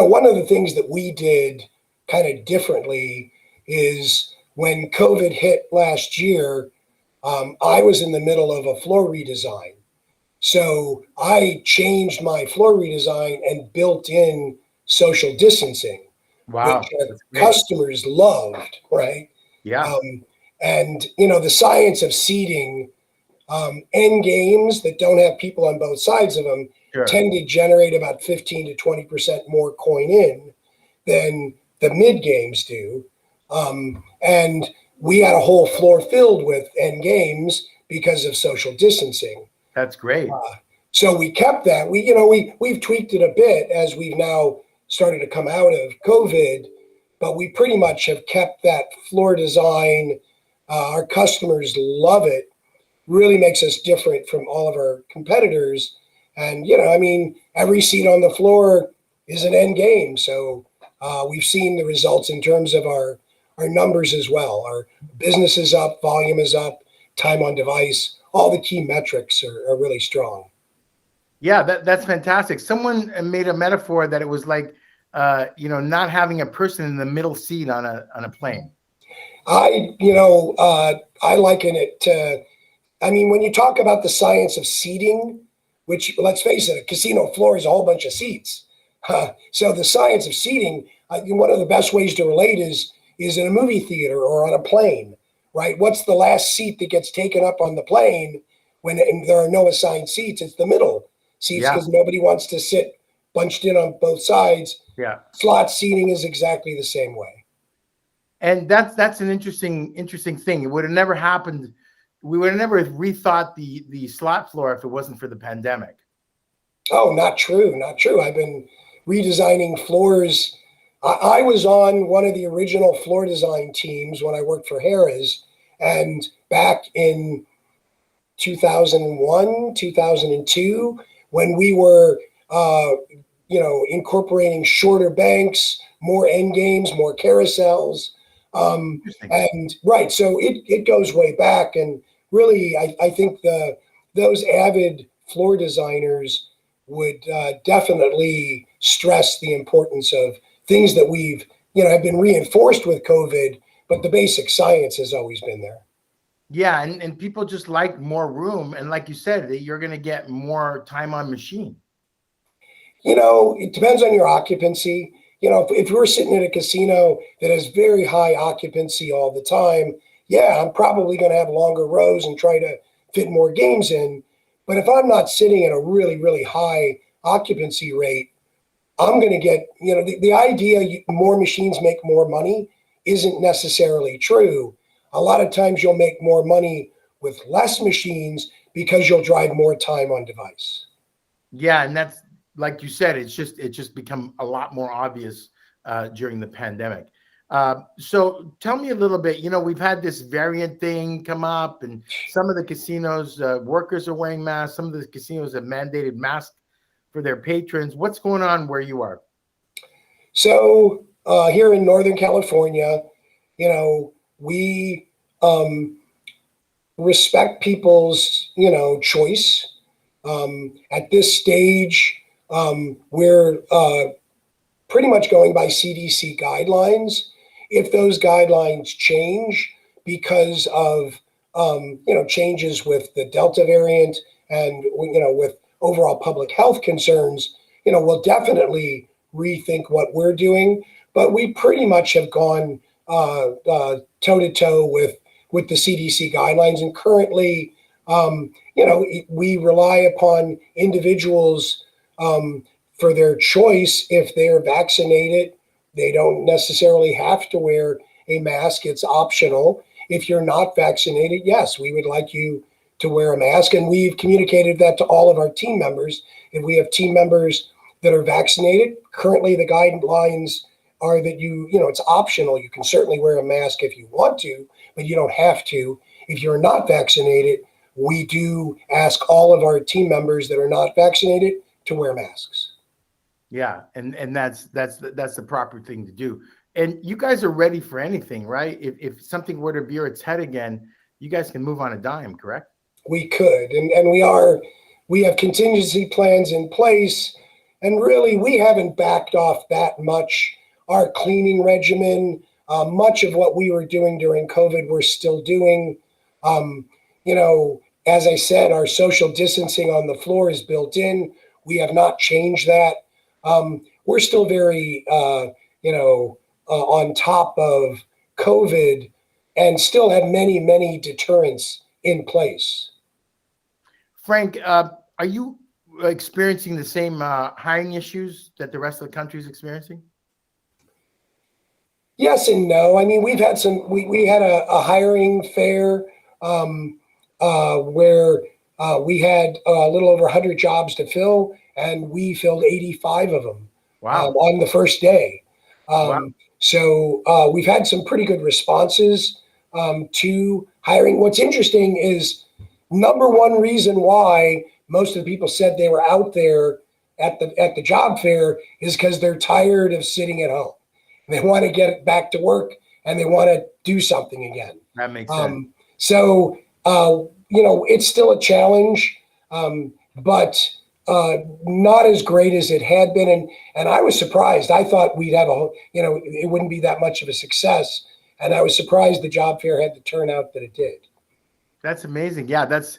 one of the things that we did kind of differently is when COVID hit last year, I was in the middle of a floor redesign. So I changed my floor redesign and built in social distancing, which Wow, our that's great. customers loved, right? Yeah, Um, and the science of seating, end games that don't have people on both sides of them sure. tend to generate about 15 to 20% more coin in than the mid games do. And we had a whole floor filled with end games because of social distancing. That's great. Uh, so we kept that. We've tweaked it a bit as we've now started to come out of COVID, but we pretty much have kept that floor design. Our customers love it. Really makes us different from all of our competitors. And every seat on the floor is an end game. So we've seen the results in terms of our numbers as well. Our business is up, volume is up, time on device. All the key metrics are really strong. Yeah, that's fantastic. Someone made a metaphor that it was like, not having a person in the middle seat on a plane. I liken it to, when you talk about the science of seating, which let's face it, a casino floor is a whole bunch of seats. So the science of seating, one of the best ways to relate is in a movie theater or on a plane, right? What's the last seat that gets taken up on the plane when there are no assigned seats? It's the middle seats Yeah, because nobody wants to sit bunched in on both sides. yeah. Slot seating is exactly the same way. And that's an interesting thing. It would have never happened. We would have never rethought the slot floor if it wasn't for the pandemic. Oh, not true, not true. I've been redesigning floors. I was on one of the original floor design teams when I worked for Harrah's, and back in 2001, 2002, when we were, incorporating shorter banks, more end games, more carousels. Interesting. And right, so it goes way back. And really, I think those avid floor designers would definitely stress the importance of things that we've, have been reinforced with COVID, but the basic science has always been there. Yeah, and people just like more room, and like you said, that you're going to get more time on machine. It depends on your occupancy. If we're sitting in a casino that has very high occupancy all the time, yeah, I'm probably going to have longer rows and try to fit more games in. But if I'm not sitting at a really, really high occupancy rate, I'm going to get, the idea more machines make more money isn't necessarily true. A lot of times you'll make more money with less machines because you'll drive more time on device. Yeah, and that's like you said, it's just become a lot more obvious during the pandemic. So tell me a little bit. We've had this variant thing come up, and some of the casinos workers are wearing masks. Some of the casinos have mandated masks for their patrons. What's going on where you are? So here in Northern California, we respect people's, choice. At this stage, we're pretty much going by CDC guidelines. If those guidelines change because of changes with the Delta variant and with overall public health concerns, we'll definitely rethink what we're doing. But we pretty much have gone toe to toe with the CDC guidelines, and currently, we rely upon individuals for their choice. If they're vaccinated, they don't necessarily have to wear a mask. It's optional. If you're not vaccinated, yes, we would like you to wear a mask. And we've communicated that to all of our team members. If we have team members that are vaccinated, currently the guidelines are that it's optional. You can certainly wear a mask if you want to, but you don't have to. If you're not vaccinated, we do ask all of our team members that are not vaccinated to wear masks. Yeah, and that's the proper thing to do. And you guys are ready for anything, right? If something were to rear its head again, you guys can move on a dime, correct? We could, and we have contingency plans in place. And really, we haven't backed off that much. Our cleaning regimen, much of what we were doing during COVID, we're still doing. Um, as I said, our social distancing on the floor is built in. We have not changed that. We're still very, on top of COVID and still have many, many deterrents in place. Frank, are you experiencing the same hiring issues that the rest of the country is experiencing? Yes and no. I mean, we've had we had a hiring fair um, where we had a little over 100 jobs to fill, and we filled 85 of them Wow. on the first day. Wow. So we've had some pretty good responses to hiring. What's interesting is number one reason why most of the people said they were out there at the job fair is because they're tired of sitting at home. They want to get back to work and they want to do something again. That makes sense. So it's still a challenge, but not as great as it had been. And I was surprised. I thought we'd have it wouldn't be that much of a success. And I was surprised the job fair had the turnout that it did. That's amazing. Yeah, that's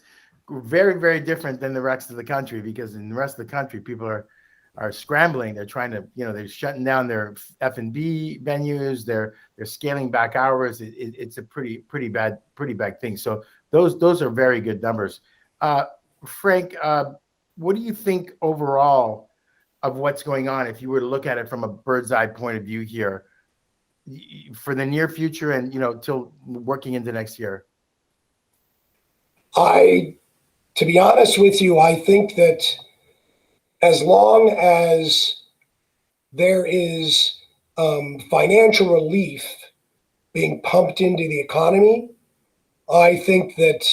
very, very different than the rest of the country, because in the rest of the country, people are scrambling. They're trying to, they're shutting down their F&B venues. They're scaling back hours. It's a pretty bad thing. So those are very good numbers. Frank, what do you think overall of what's going on, if you were to look at it from a bird's eye point of view here, for the near future and till working into next year? To be honest with you, I think that as long as there is financial relief being pumped into the economy, I think that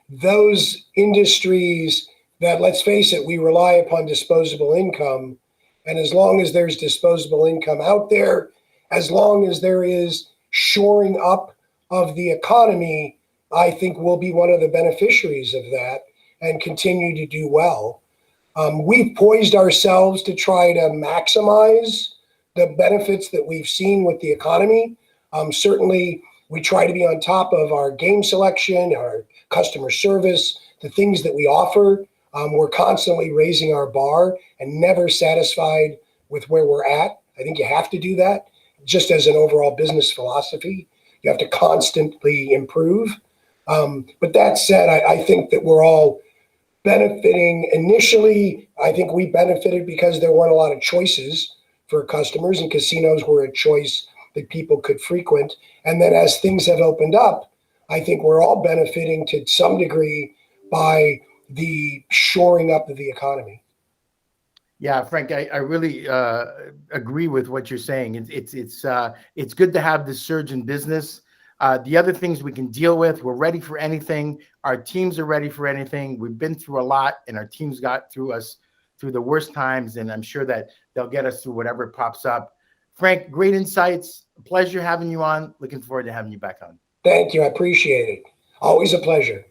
those industries that, let's face it, we rely upon disposable income. And as long as there's disposable income out there, as long as there is shoring up of the economy, I think we'll be one of the beneficiaries of that and continue to do well. We've poised ourselves to try to maximize the benefits that we've seen with the economy. Certainly, we try to be on top of our game selection, our customer service, the things that we offer. We're constantly raising our bar and never satisfied with where we're at. I think you have to do that just as an overall business philosophy. You have to constantly improve. But that said, I think that we're all benefiting. Initially, I think we benefited because there weren't a lot of choices for customers, and casinos were a choice that people could frequent. And then as things have opened up, I think we're all benefiting to some degree by the shoring up of the economy. Yeah, Frank, I really agree with what you're saying. It's good to have this surge in business. The other things we can deal with, we're ready for anything. Our teams are ready for anything. We've been through a lot, and our teams got through the worst times, and I'm sure that they'll get us through whatever pops up. Frank, great insights. Pleasure having you on. Looking forward to having you back on. Thank you. I appreciate it. Always a pleasure.